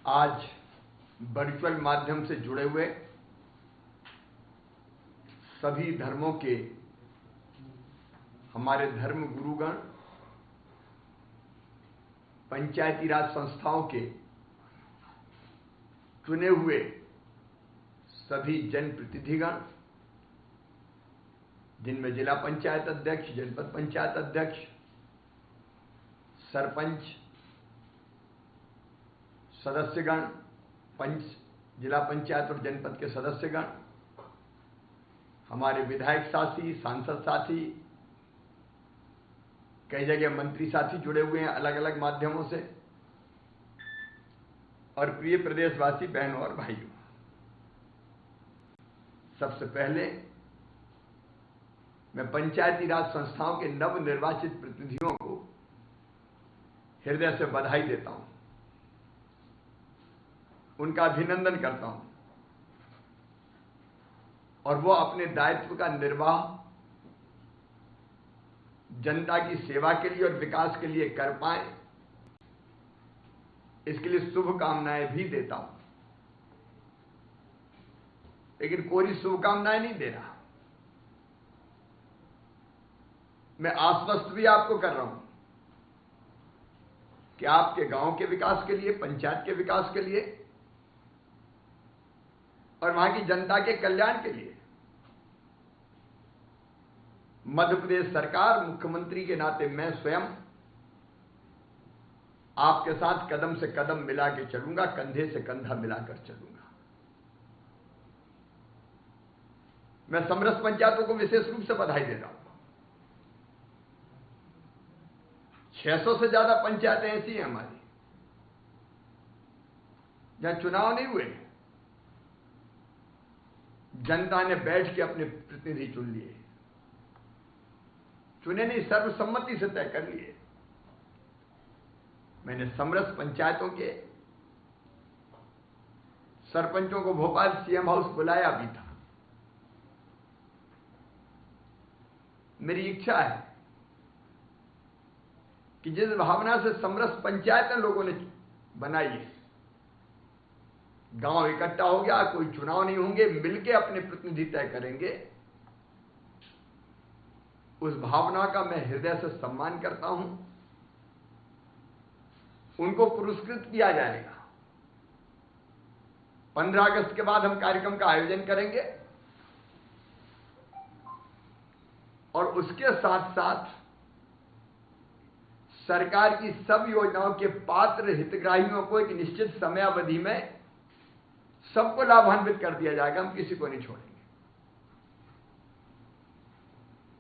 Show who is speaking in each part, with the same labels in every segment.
Speaker 1: आज वर्चुअल माध्यम से जुड़े हुए सभी धर्मों के हमारे धर्म गुरुगण, पंचायती राज संस्थाओं के चुने हुए सभी जनप्रतिनिधिगण, जिनमें जिला पंचायत अध्यक्ष, जनपद पंचायत अध्यक्ष, सरपंच, सदस्यगण, पंच, जिला पंचायत और जनपद के सदस्यगण, हमारे विधायक साथी, सांसद साथी, कई जगह मंत्री साथी जुड़े हुए हैं अलग अलग माध्यमों से, और प्रिय प्रदेशवासी बहनों और भाइयों, सबसे पहले मैं पंचायती राज संस्थाओं के नवनिर्वाचित प्रतिनिधियों को हृदय से बधाई देता हूं, उनका अभिनंदन करता हूं और वो अपने दायित्व का निर्वाह जनता की सेवा के लिए और विकास के लिए कर पाए, इसके लिए शुभकामनाएं भी देता हूं। लेकिन कोई शुभकामनाएं नहीं दे रहा, मैं आश्वस्त भी आपको कर रहा हूं कि आपके गांव के विकास के लिए, पंचायत के विकास के लिए और वहां की जनता के कल्याण के लिए मध्य प्रदेश सरकार, मुख्यमंत्री के नाते मैं स्वयं आपके साथ कदम से कदम मिला के चलूंगा, कंधे से कंधा मिलाकर चलूंगा। मैं समरस पंचायतों को विशेष रूप से बधाई दे रहा हूं। 600 से ज्यादा पंचायतें ऐसी हैं हमारी जहां चुनाव नहीं हुए, जनता ने बैठ के अपने प्रतिनिधि चुन लिए, चुने नहीं, सर्वसम्मति से तय कर लिए। मैंने समरस पंचायतों के सरपंचों को भोपाल सीएम हाउस बुलाया भी था। मेरी इच्छा है कि जिस भावना से समरस पंचायतें लोगों ने बनाई है, गांव इकट्ठा हो गया, कोई चुनाव नहीं होंगे, मिलके अपने प्रतिनिधि तय करेंगे, उस भावना का मैं हृदय से सम्मान करता हूं। उनको पुरस्कृत किया जाएगा। 15 अगस्त के बाद हम कार्यक्रम का आयोजन करेंगे और उसके साथ साथ सरकार की सब योजनाओं के पात्र हितग्राहियों को एक निश्चित समयावधि में सबको लाभान्वित कर दिया जाएगा। हम किसी को नहीं छोड़ेंगे।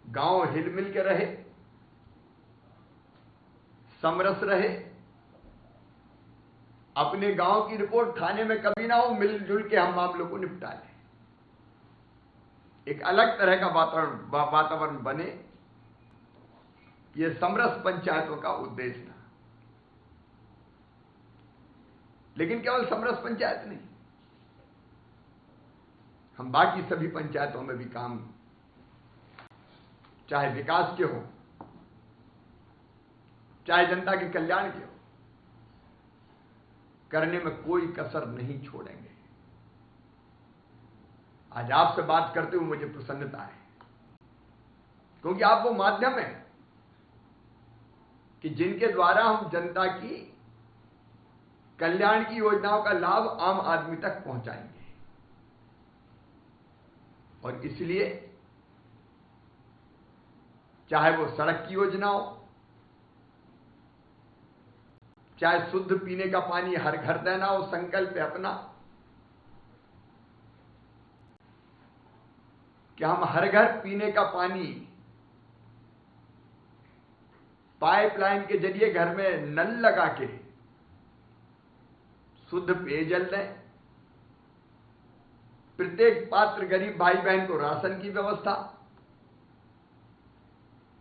Speaker 1: गांव हिल मिल के रहे, समरस रहे, अपने गांव की रिपोर्ट थाने में कभी ना हो, मिलजुल के हम मामलों को निपटा लें। एक अलग तरह का वातावरण बने, यह समरस पंचायतों का उद्देश्य था। लेकिन केवल समरस पंचायत नहीं, हम बाकी सभी पंचायतों में भी काम, चाहे विकास के हो, चाहे जनता के कल्याण के हो, करने में कोई कसर नहीं छोड़ेंगे। आज आपसे बात करते हुए मुझे प्रसन्नता है, क्योंकि आप वो माध्यम है कि जिनके द्वारा हम जनता की कल्याण की योजनाओं का लाभ आम आदमी तक पहुंचाएंगे। और इसलिए चाहे वो सड़क की योजना हो, चाहे शुद्ध पीने का पानी हर घर देना हो, संकल्प है अपना कि हम हर घर पीने का पानी पाइपलाइन के जरिए घर में नल लगा के शुद्ध पेयजल दें। प्रत्येक पात्र गरीब भाई बहन को राशन की व्यवस्था।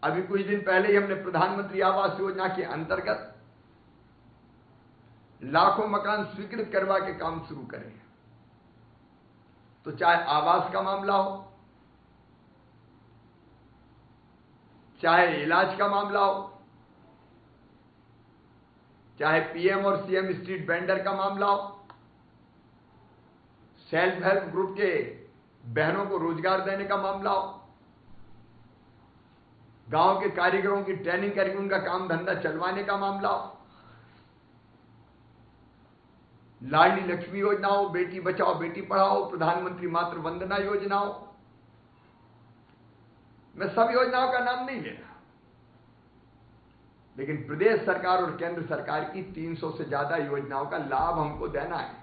Speaker 1: अभी कुछ दिन पहले ही हमने प्रधानमंत्री आवास योजना के अंतर्गत लाखों मकान स्वीकृत करवा के काम शुरू करें। तो चाहे आवास का मामला हो, चाहे इलाज का मामला हो, चाहे पीएम और सीएम स्ट्रीट वेंडर का मामला हो, सेल्फ हेल्प ग्रुप के बहनों को रोजगार देने का मामला हो, गांव के कारीगरों की ट्रेनिंग करके उनका काम धंधा चलवाने का मामला हो, लाडली लक्ष्मी योजना हो, बेटी बचाओ बेटी पढ़ाओ, प्रधानमंत्री मातृ वंदना योजना हो। मैं सब योजनाओं का नाम नहीं ले रहा, लेकिन प्रदेश सरकार और केंद्र सरकार की 300 से ज्यादा योजनाओं का लाभ हमको देना है,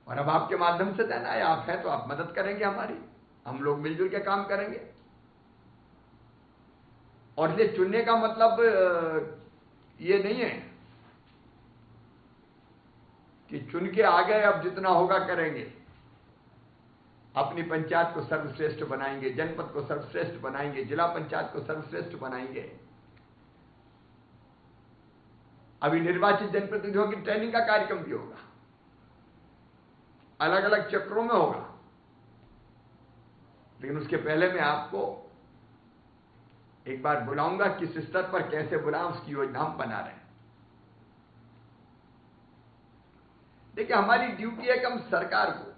Speaker 1: और अब आपके माध्यम से देना है। आप हैं तो आप मदद करेंगे हमारी, हम लोग मिलजुल के काम करेंगे। और ये चुनने का मतलब ये नहीं है कि चुन के आ गए अब जितना होगा करेंगे। अपनी पंचायत को सर्वश्रेष्ठ बनाएंगे, जनपद को सर्वश्रेष्ठ बनाएंगे, जिला पंचायत को सर्वश्रेष्ठ बनाएंगे। अभी निर्वाचित जनप्रतिनिधियों की ट्रेनिंग का कार्यक्रम भी होगा, अलग अलग चक्रों में होगा, लेकिन उसके पहले मैं आपको एक बार बुलाऊंगा। किस स्तर पर कैसे बुलाएं उसकी योजना हम बना रहे हैं। देखिए, हमारी ड्यूटी है कि हम सरकार को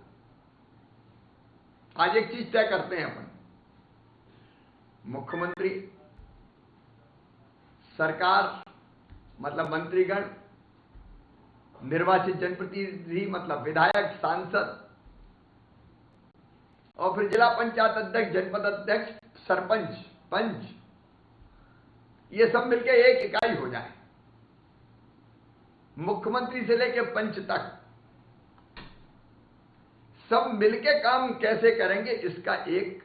Speaker 1: आज एक चीज तय करते हैं। अपन मुख्यमंत्री, सरकार मतलब मंत्रीगण, निर्वाचित जनप्रतिनिधि मतलब विधायक, सांसद, और फिर जिला पंचायत अध्यक्ष, जनपद अध्यक्ष, सरपंच, पंच, ये सब मिलकर एक इकाई हो जाए। मुख्यमंत्री से लेकर पंच तक सब मिलके काम कैसे करेंगे, इसका एक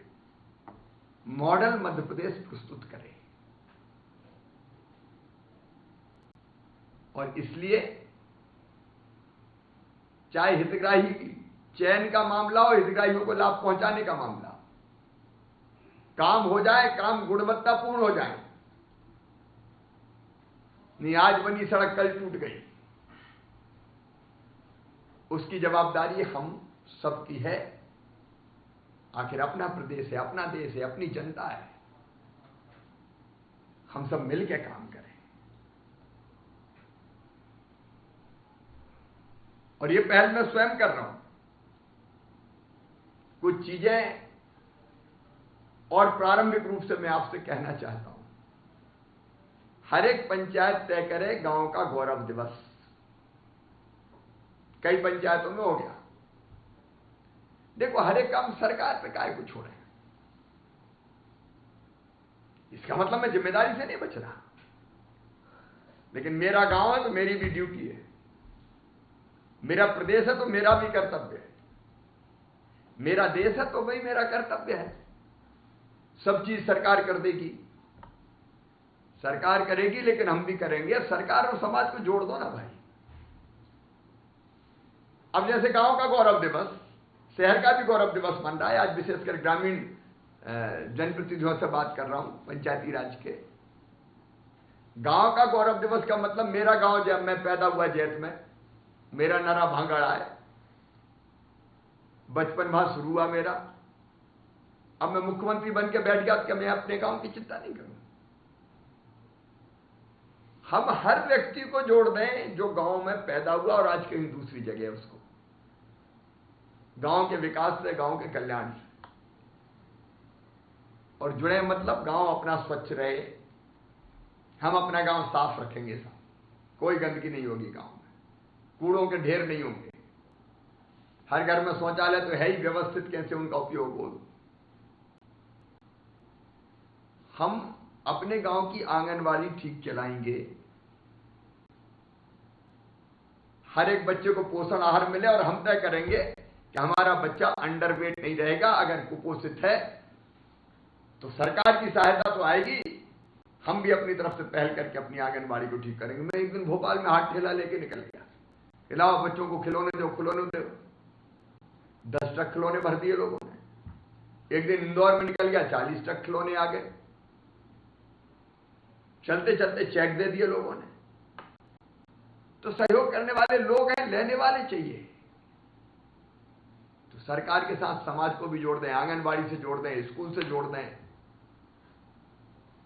Speaker 1: मॉडल मध्य प्रदेश प्रस्तुत करे। और इसलिए चाहे हितग्राही चयन का मामला हो, हितग्राहियों को लाभ पहुंचाने का मामला, काम हो जाए, काम गुणवत्तापूर्ण हो जाए। नहीं आज बनी सड़क कल टूट गई, उसकी जवाबदारी हम सबकी है। आखिर अपना प्रदेश है, अपना देश है, अपनी जनता है, हम सब मिलकर काम करें। और ये पहल मैं स्वयं कर रहा हूं। कुछ चीजें और प्रारंभिक रूप से मैं आपसे कहना चाहता हूं। हर एक पंचायत तय करे गांव का गौरव दिवस। कई पंचायतों में हो गया। देखो, हर एक काम सरकार पे काहे को छोड़े, इसका मतलब मैं जिम्मेदारी से नहीं बच रहा। लेकिन मेरा गांव है तो मेरी भी ड्यूटी है, मेरा प्रदेश है तो मेरा भी कर्तव्य है, मेरा देश है तो भाई मेरा कर्तव्य है। सब चीज सरकार कर देगी, सरकार करेगी, लेकिन हम भी करेंगे। सरकार और समाज को जोड़ दो ना भाई। अब जैसे गांव का गौरव दिवस, शहर का भी गौरव दिवस बन रहा है। आज विशेषकर ग्रामीण जनप्रतिनिधियों से बात कर रहा हूं, पंचायती राज के। गांव का गौरव दिवस का मतलब मेरा गांव, जब मैं पैदा हुआ जैत में, मेरा नरा भांगड़ा है, बचपन वहां शुरू हुआ मेरा। अब मैं मुख्यमंत्री बन के बैठ गया तो क्या मैं अपने गांव की चिंता नहीं करूं? हम हर व्यक्ति को जोड़ दें जो गांव में पैदा हुआ और आज कहीं दूसरी जगह है, उसको गांव के विकास से, गांव के कल्याण से। और जुड़े मतलब गांव अपना स्वच्छ रहे, हम अपना गांव साफ रखेंगे, साफ, कोई गंदगी नहीं होगी गांव में, कूड़ों के ढेर नहीं होंगे, हर घर में शौचालय तो है ही, व्यवस्थित कैसे उनका उपयोग हो। हम अपने गांव की आंगनवाड़ी ठीक चलाएंगे, हर एक बच्चे को पोषण आहार मिले, और हम तय करेंगे कि हमारा बच्चा अंडरवेट नहीं रहेगा। अगर कुपोषित है तो सरकार की सहायता तो आएगी, हम भी अपनी तरफ से पहल करके अपनी आंगनबाड़ी को ठीक करेंगे। मैं एक दिन भोपाल में हाथ ठेला लेके निकल गया, खिलाओ बच्चों को, खिलौने दो, खिलौने दो। 10 ट्रक खिलौने भर दिए लोगों ने। एक दिन इंदौर में निकल गया, 40 ट्रक खिलौने आ गए। चलते चलते चेक दे दिए लोगों ने। तो सहयोग करने वाले लोग हैं, लेने वाले चाहिए। तो सरकार के साथ समाज को भी जोड़ दें, आंगनबाड़ी से जोड़ दें, स्कूल से जोड़ दें।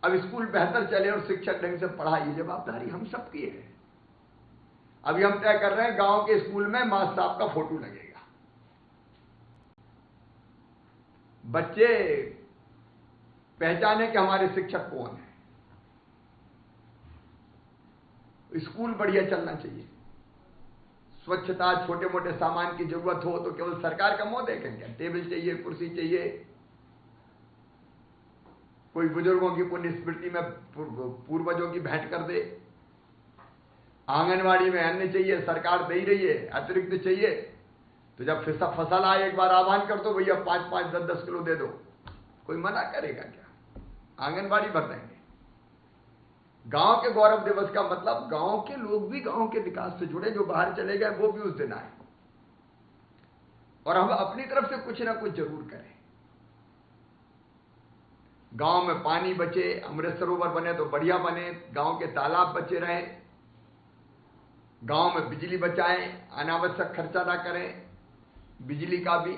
Speaker 1: अब स्कूल बेहतर चले और शिक्षक ढंग से पढ़ाए, ये जवाबदारी हम सबकी है। अभी हम तय कर रहे हैं गांव के स्कूल में मास्टर साहब का फोटो लगेगा, बच्चे पहचाने कि हमारे शिक्षक कौन है। स्कूल बढ़िया चलना चाहिए, स्वच्छता, छोटे मोटे सामान की जरूरत हो तो केवल सरकार का मुंह देखेंगे, टेबल चाहिए, कुर्सी चाहिए, कोई बुजुर्गों की पुण्य स्मृति में पूर्वजों की भेंट कर दे, आंगनवाड़ी में अन्न चाहिए, सरकार दे ही रही है, अतिरिक्त चाहिए तो जब फसल आए एक बार आह्वान कर दो, भैया 5-5, 10-10 किलो दे दो, कोई मना करेगा क्या? आंगनवाड़ी भर देंगे। गांव के गौरव दिवस का मतलब गांव के लोग भी गांव के विकास से जुड़े, जो बाहर चले गए वो भी उस दिन आए, और हम अपनी तरफ से कुछ ना कुछ जरूर करें। गांव में पानी बचे, अमृत सरोवर बने तो बढ़िया बने, गांव के तालाब बचे रहें, गांव में बिजली बचाएं, अनावश्यक खर्चा ना करें बिजली का भी।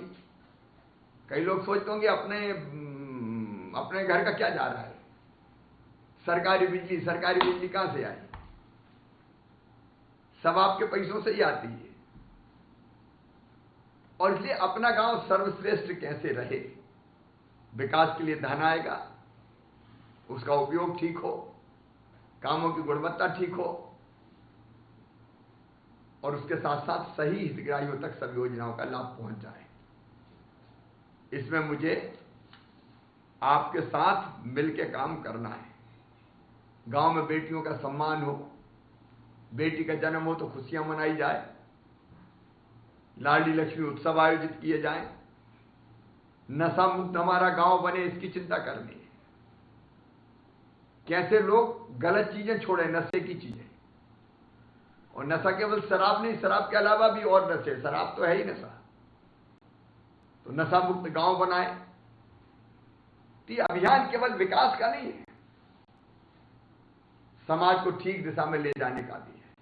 Speaker 1: कई लोग सोचते होंगे अपने घर का क्या जा रहा है, सरकारी बिजली कहां से आई? सब आपके पैसों से ही आती है। और इसलिए अपना गांव सर्वश्रेष्ठ कैसे रहे, विकास के लिए धन आएगा, उसका उपयोग ठीक हो, कामों की गुणवत्ता ठीक हो, और उसके साथ साथ सही हितग्राहियों तक सब योजनाओं का लाभ पहुंच जाए। इसमें मुझे आपके साथ मिलकर काम करना है। गांव में बेटियों का सम्मान हो, बेटी का जन्म हो तो खुशियां मनाई जाए, लाडली लक्ष्मी उत्सव आयोजित किए जाएं, नशा मुक्त हमारा गांव बने, इसकी चिंता करनी है। कैसे लोग गलत चीजें छोड़ें, नशे की चीजें। और नशा केवल शराब नहीं, शराब के अलावा भी और नशे, शराब तो है ही नशा, तो नशा मुक्त गांव बनाए। तो ये अभियान केवल विकास का नहीं है, समाज को ठीक दिशा में ले जाने का भी है।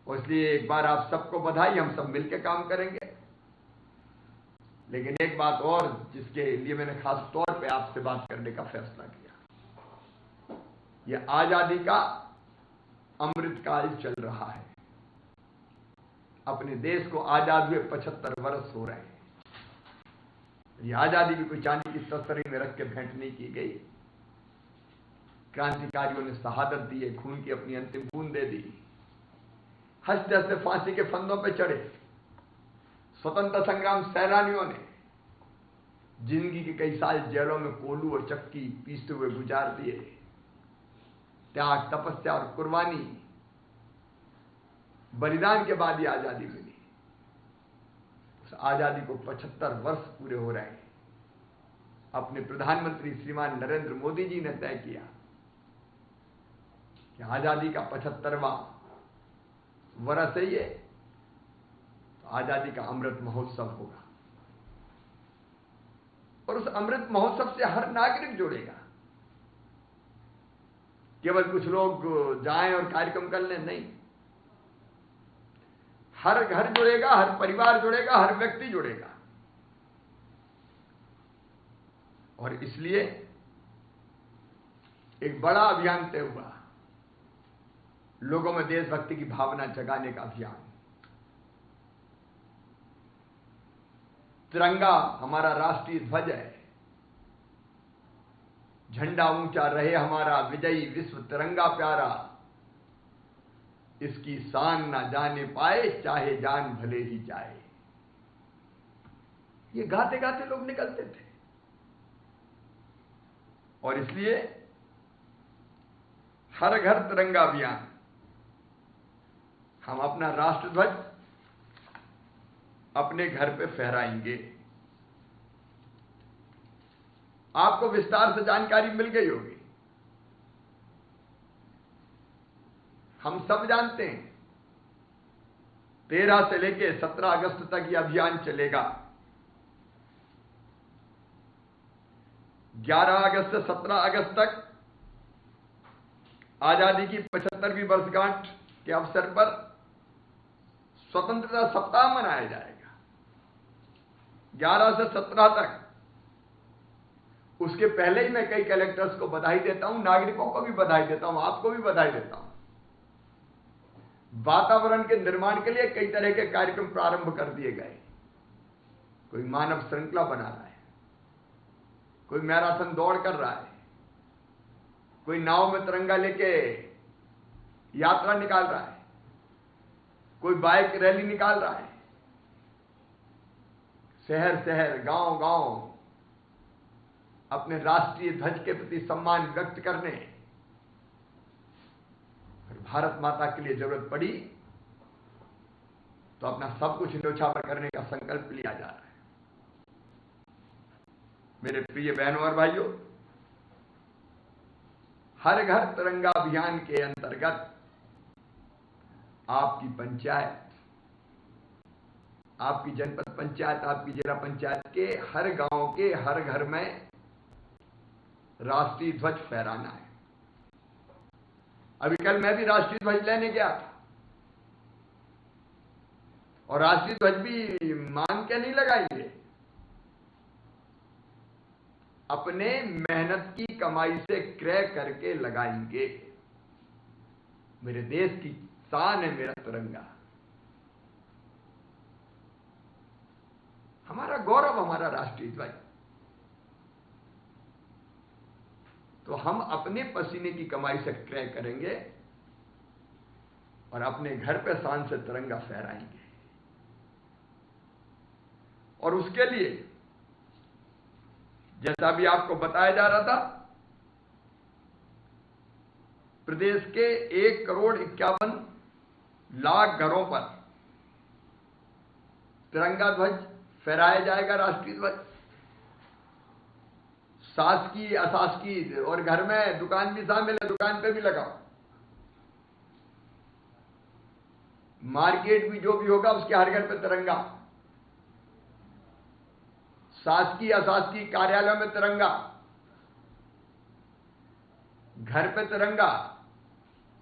Speaker 1: और इसलिए एक बार आप सबको बधाई, हम सब मिलकर काम करेंगे। लेकिन एक बात और, जिसके लिए मैंने खास तौर पे आपसे बात करने का फैसला किया, यह आजादी का अमृतकाल चल रहा है। अपने देश को आजाद हुए 75 वर्ष हो रहे हैं। यह आजादी भी कोई चांदी की तस्तरी में रख के भेंट नहीं की गई। क्रांतिकारियों ने शहादत दी है, खून की अपनी अंतिम बूंद दे दी, हंसते हंसते फांसी के फंदों पर चढ़े। स्वतंत्र संग्राम सेनानियों ने जिंदगी के कई साल जेलों में कोलू और चक्की पीसते हुए गुजार दिए। त्याग, तपस्या और कुर्बानी, बलिदान के बाद ही आजादी मिली। उस आजादी को 75 वर्ष पूरे हो रहे हैं। अपने प्रधानमंत्री श्रीमान नरेंद्र मोदी जी ने तय किया कि आजादी का 75वां वर्ष है ये, तो आजादी का अमृत महोत्सव होगा। और उस अमृत महोत्सव से हर नागरिक जुड़ेगा। केवल कुछ लोग जाएं और कार्यक्रम कर लें, नहीं, हर घर जुड़ेगा, हर परिवार जुड़ेगा, हर व्यक्ति जुड़ेगा। और इसलिए एक बड़ा अभियान तय हुआ, लोगों में देशभक्ति की भावना जगाने का अभियान। तिरंगा हमारा राष्ट्रीय ध्वज है, झंडा ऊंचा रहे हमारा, विजयी विश्व तिरंगा प्यारा, इसकी शान ना जाने पाए, चाहे जान भले ही जाए। ये गाते गाते लोग निकलते थे। और इसलिए हर घर तिरंगा अभियान, हम अपना राष्ट्र ध्वज अपने घर पे फहराएंगे। आपको विस्तार से जानकारी मिल गई होगी। हम सब जानते हैं 13 से लेकर 17 अगस्त तक यह अभियान चलेगा। 11 अगस्त से 17 अगस्त तक आजादी की 75वीं वर्षगांठ के अवसर पर स्वतंत्रता सप्ताह मनाया जाएगा। 11 से 17 तक उसके पहले ही मैं कई कलेक्टर्स को बधाई देता हूं, नागरिकों को भी बधाई देता हूं, आपको भी बधाई देता हूं। वातावरण के निर्माण के लिए कई तरह के कार्यक्रम प्रारंभ कर दिए गए। कोई मानव श्रृंखला बना रहा है, कोई मैराथन दौड़ कर रहा है, कोई नाव में तिरंगा लेके यात्रा निकाल रहा है, कोई बाइक रैली निकाल रहा है। शहर शहर, गांव गांव अपने राष्ट्रीय ध्वज के प्रति सम्मान व्यक्त करने, भारत माता के लिए जरूरत पड़ी तो अपना सब कुछ न्योछावर करने का संकल्प लिया जा रहा है। मेरे प्रिय बहनों और भाइयों, हर घर तिरंगा अभियान के अंतर्गत आपकी पंचायत, आपकी जनपद पंचायत, आपकी जिला पंचायत के हर गांव के हर घर में राष्ट्रीय ध्वज फहराना है। अभी कल मैं भी राष्ट्रीय ध्वज लेने गया था, और राष्ट्रीय ध्वज भी मांग के नहीं लगाएंगे, अपने मेहनत की कमाई से क्रय करके लगाएंगे। मेरे देश की शान है मेरा तिरंगा, हमारा गौरव, हमारा राष्ट्रीय ध्वज। तो हम अपने पसीने की कमाई से क्रय करेंगे और अपने घर पे शान से तिरंगा फहराएंगे। और उसके लिए जैसा भी आपको बताया जा रहा था, प्रदेश के 1,51,00,000 घरों पर तिरंगा ध्वज फहराया जाएगा, राष्ट्रीय ध्वज। शासकीय, अशासकीय, और घर में दुकान भी शामिल है, दुकान पे भी लगाओ। मार्केट भी जो भी होगा उसके हर घर पे तिरंगा, शासकीय अशासकीय कार्यालय में तिरंगा, घर पे तिरंगा,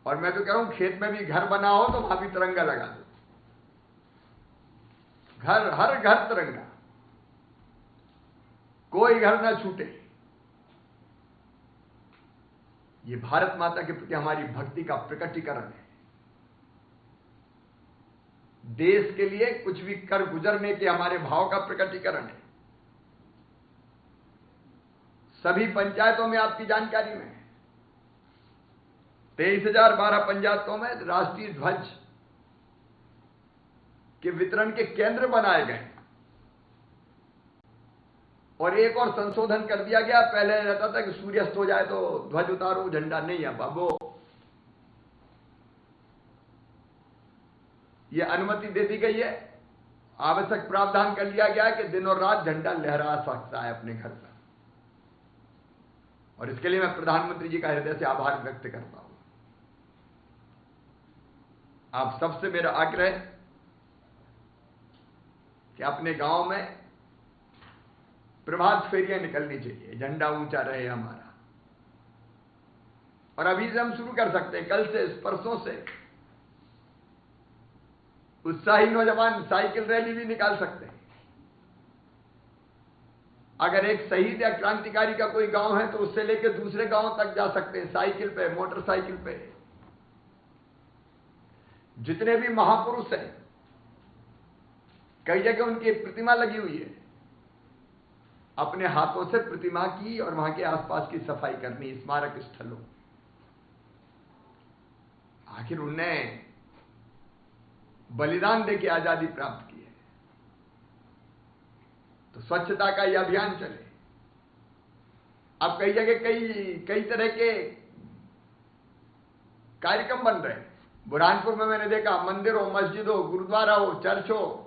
Speaker 1: और मैं तो कह रहा हूं खेत में भी घर बना हो तो वहां भी तिरंगा लगा दो। घर, हर घर तिरंगा, कोई घर ना छूटे। ये भारत माता के प्रति हमारी भक्ति का प्रकटीकरण है। देश के लिए कुछ भी कर गुजरने के हमारे भाव का प्रकटीकरण है। सभी पंचायतों में आपकी जानकारी में 23,012 पंचायतों में राष्ट्रीय ध्वज के वितरण के केंद्र बनाए गए। और एक और संशोधन कर दिया गया, पहले रहता था कि सूर्यास्त हो जाए तो ध्वज उतारो, झंडा नहीं। अब वो ये अनुमति दे दी गई है, आवश्यक प्रावधान कर लिया गया है कि दिन और रात झंडा लहरा सकता है अपने घर पर। और इसके लिए मैं प्रधानमंत्री जी का हृदय से आभार व्यक्त करता हूं। आप सबसे मेरा आग्रह कि अपने गांव में प्रभात फेरियां निकलनी चाहिए, झंडा ऊंचा रहे हमारा। और अभी से हम शुरू कर सकते हैं, कल से, परसों से उत्साही नौजवान साइकिल रैली भी निकाल सकते हैं। अगर एक शहीद या क्रांतिकारी का कोई गांव है तो उससे लेकर दूसरे गांव तक जा सकते हैं, साइकिल पे, मोटरसाइकिल पे। जितने भी महापुरुष हैं, कई जगह उनकी प्रतिमा लगी हुई है, अपने हाथों से प्रतिमा की और वहां के आसपास की सफाई करनी, स्मारक स्थलों। आखिर उनने बलिदान देके आजादी प्राप्त की है, तो स्वच्छता का यह अभियान चले। अब कई जगह कई तरह के कार्यक्रम बन रहे हैं। बुरहानपुर में मैंने देखा, मंदिर हो, मस्जिद हो, गुरुद्वारा हो, चर्च हो,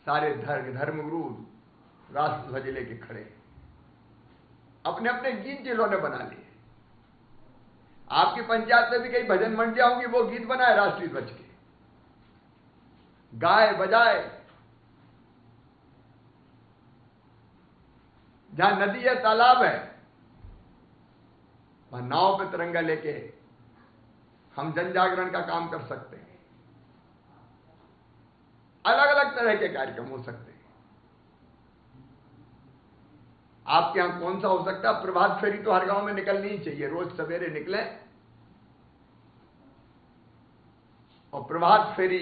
Speaker 1: सारे धर्मगुरु राष्ट्र ध्वज लेके खड़े, अपने अपने गीत जिन्होंने बना लिए। आपकी पंचायत में भी कई भजन मंडियां होंगी, वो गीत बनाए राष्ट्रीय ध्वज के, गाए बजाए। जहां नदी है, तालाब है, वहां नाव पे तिरंगा लेके हम जन जागरण का काम कर सकते हैं। अलग अलग तरह के कार्यक्रम हो सकते हैं। आपके यहां कौन सा हो सकता है? प्रभात फेरी तो हर गांव में निकलनी ही चाहिए, रोज सवेरे निकले और प्रभात फेरी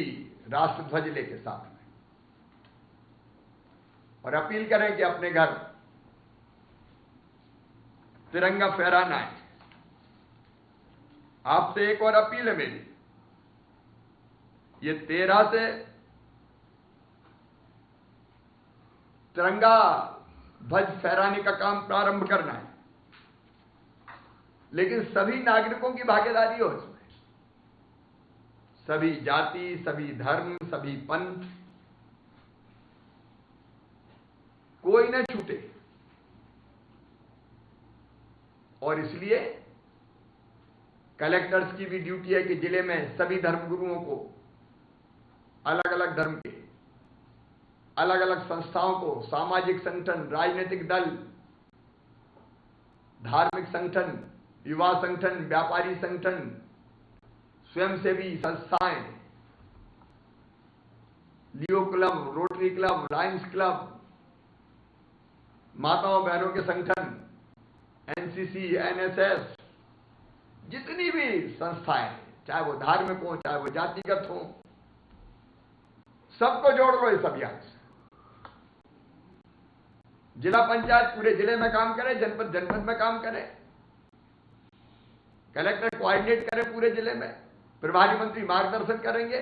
Speaker 1: राष्ट्रध्वज लेके साथ में, और अपील करें कि अपने घर तिरंगा फहराना है। आपसे एक और अपील है मेरी, ये 13 से तिरंगा ध्वज फहराने का काम प्रारंभ करना है, लेकिन सभी नागरिकों की भागीदारी हो इसमें, सभी जाति, सभी धर्म, सभी पंथ, कोई न छूटे। और इसलिए कलेक्टर्स की भी ड्यूटी है कि जिले में सभी धर्मगुरुओं को, अलग अलग धर्म के, अलग अलग संस्थाओं को, सामाजिक संगठन, राजनीतिक दल, धार्मिक संगठन, युवा संगठन, व्यापारी संगठन, स्वयंसेवी संस्थाएं, Leo club, Rotary club, Lions club, माताओं बहनों के संगठन, एनसीसी, एनएसएस, जितनी भी संस्थाएं, चाहे वो धार्मिक हो, चाहे वो जातिगत हो, सबको जोड़ लो इस अभियान से। जिला पंचायत पूरे जिले में काम करे, जनपद जनपद में काम करे, कलेक्टर कोऑर्डिनेट करे पूरे जिले में, प्रभारी मंत्री मार्गदर्शन करेंगे,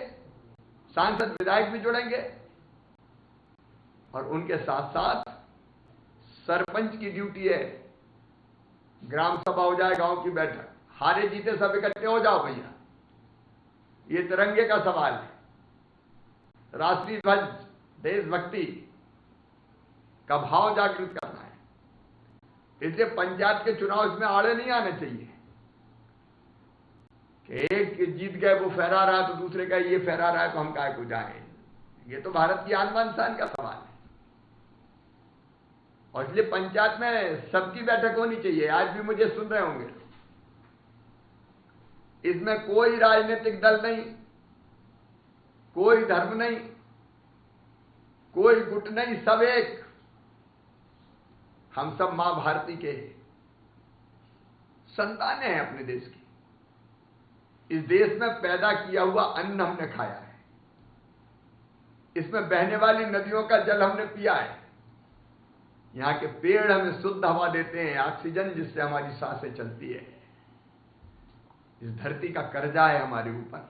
Speaker 1: सांसद विधायक भी जुड़ेंगे, और उनके साथ साथ सरपंच की ड्यूटी है, ग्राम सभा हो जाए, गांव की बैठक, हारे जीते सब इकट्ठे हो जाओ भैया, ये तिरंगे का सवाल है, राष्ट्रीय ध्वज, देशभक्ति का भाव जागृत करना है। इसलिए पंचायत के चुनाव इसमें आड़े नहीं आने चाहिए कि एक जीत गए वो फहरा रहा है तो दूसरे का ये फहरा रहा है तो हम काय को जाएं। ये तो भारत की आन बान शान का सवाल है, और इसलिए पंचायत में सबकी बैठक होनी चाहिए। आज भी मुझे सुन रहे होंगे, इसमें कोई राजनीतिक दल नहीं, कोई धर्म नहीं, कोई गुट नहीं, सब एक। हम सब मां भारती के संतानें हैं अपने देश की। इस देश में पैदा किया हुआ अन्न हमने खाया है, इसमें बहने वाली नदियों का जल हमने पिया है, यहां के पेड़ हमें शुद्ध हवा देते हैं, ऑक्सीजन, जिससे हमारी सांसें चलती है। इस धरती का कर्जा है हमारे ऊपर,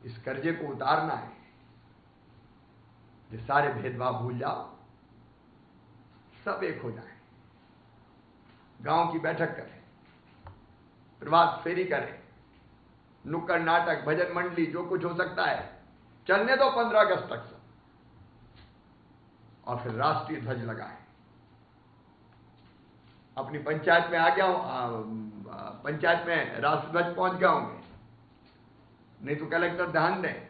Speaker 1: इस कर्जे को उतारना है। ये सारे भेदभाव भूल जाओ, सब एक हो जाए, गांव की बैठक करें, प्रभात फेरी करें, नुक्कड़ नाटक, भजन मंडली, जो कुछ हो सकता है चलने दो 15 अगस्त तक से, और फिर राष्ट्रीय ध्वज लगाएं। अपनी पंचायत में आ गया हूं, पंचायत में राष्ट्रीय ध्वज पहुंच गए होंगे, नहीं तो कलेक्टर ध्यान दें,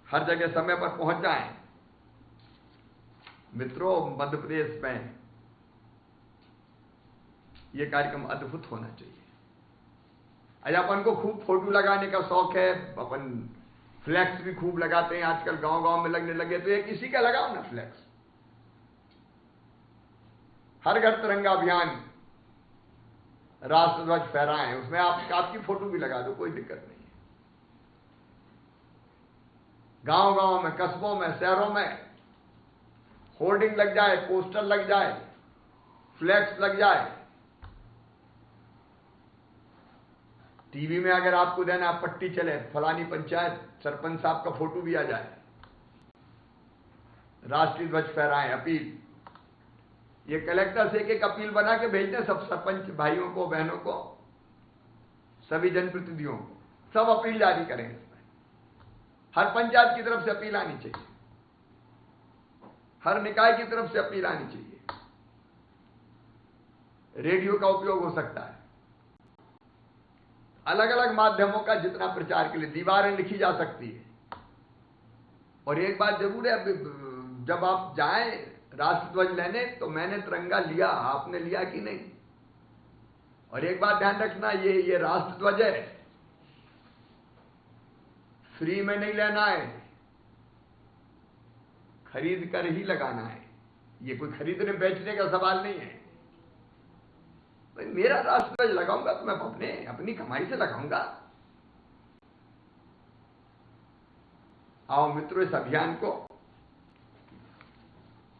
Speaker 1: हर जगह समय पर पहुंच जाएं। मित्रों, मध्य प्रदेश में यह कार्यक्रम अद्भुत होना चाहिए। आज अपन को खूब फोटो लगाने का शौक है, अपन फ्लैक्स भी खूब लगाते हैं, आजकल गांव गांव में लगने लगे, तो एक इसी का लगाओ ना फ्लैक्स। हर घर तिरंगा अभियान, राष्ट्रध्वज फहराएं, उसमें आपकी फोटो भी लगा दो, कोई दिक्कत नहीं है। गांव गांव में, कस्बों में, शहरों में होर्डिंग लग जाए, पोस्टर लग जाए, फ्लैक्स लग जाए। टीवी में अगर आपको देना पट्टी चले, फलानी पंचायत सरपंच साहब का फोटो भी आ जाए, राष्ट्रीय ध्वज फहराएं, अपील। ये कलेक्टर से एक अपील बना के भेज दें सब सरपंच भाइयों को, बहनों को, सभी जनप्रतिनिधियों को, सब अपील जारी करें। इसमें हर पंचायत की तरफ से अपील आनी चाहिए, हर निकाय की तरफ से अपील आनी चाहिए। रेडियो का उपयोग हो सकता है, अलग अलग माध्यमों का जितना प्रचार के लिए, दीवारें लिखी जा सकती है। और एक बात जरूर है, जब आप जाएं राष्ट्रध्वज लेने, तो मैंने तिरंगा लिया, आपने लिया कि नहीं? और एक बात ध्यान रखना, ये राष्ट्रध्वज है, फ्री में नहीं लेना है, खरीद कर ही लगाना है। ये कोई खरीदने बेचने का सवाल नहीं है। भाई मेरा राष्ट्रध्वज लगाऊंगा तो मैं अपनी कमाई से लगाऊंगा। आओ मित्रों, इस अभियान को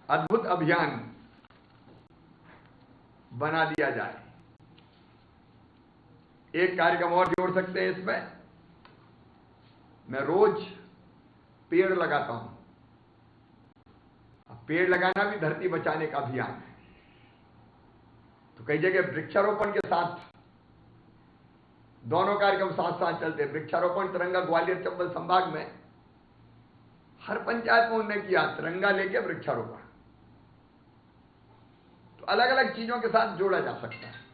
Speaker 1: अद्भुत अभियान बना दिया जाए। एक कार्यक्रम और जोड़ सकते हैं इसमें। मैं रोज पेड़ लगाता हूं। अब पेड़ लगाना भी धरती बचाने का अभियान है, तो कई जगह वृक्षारोपण के साथ दोनों कार्यक्रम साथ साथ चलते हैं। वृक्षारोपण तिरंगा ग्वालियर चंबल संभाग में हर पंचायत में उन्होंने किया, तिरंगा लेके वृक्षारोपण। तो अलग अलग चीजों के साथ जोड़ा जा सकता है।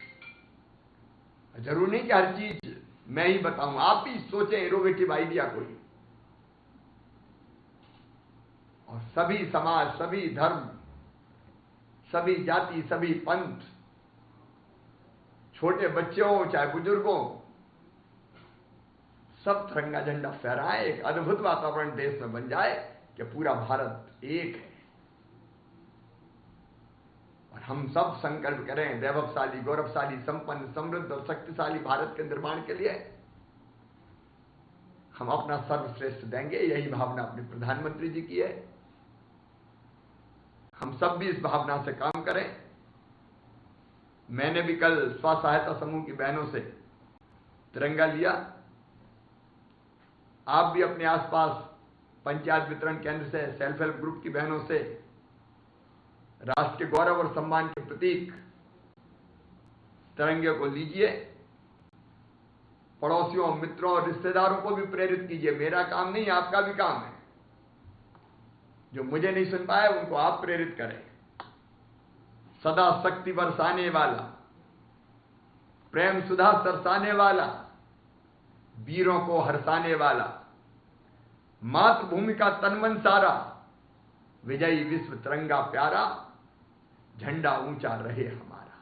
Speaker 1: जरूर नहीं कि हर चीज मैं ही बताऊं, आप भी सोचें इनोवेटिव आइडिया कोई। और सभी समाज, सभी धर्म, सभी जाति, सभी पंथ, छोटे बच्चों चाहे बुजुर्गों, सब तिरंगा झंडा फहराएं। एक अद्भुत वातावरण देश में बन जाए कि पूरा भारत एक है। और हम सब संकल्प करें वैभवशाली, गौरवशाली, संपन्न, समृद्ध और शक्तिशाली भारत के निर्माण के लिए हम अपना सर्वश्रेष्ठ देंगे। यही भावना अपने प्रधानमंत्री जी की है। हम सब भी इस भावना से काम करें। मैंने भी कल स्व सहायता समूह की बहनों से तिरंगा लिया। आप भी अपने आसपास पंचायत वितरण केंद्र से, सेल्फ हेल्प ग्रुप की बहनों से राष्ट्र के गौरव और सम्मान के प्रतीक तिरंगे को लीजिए। पड़ोसियों, मित्रों और रिश्तेदारों को भी प्रेरित कीजिए। मेरा काम नहीं, आपका भी काम है। जो मुझे नहीं सुन पाए उनको आप प्रेरित करें। सदा शक्ति बरसाने वाला, प्रेम सुधा सरसाने वाला, वीरों को हरसाने वाला, मातृभूमि का तन मन सारा, विजयी विश्व तिरंगा प्यारा, झंडा ऊंचा रहे हमारा।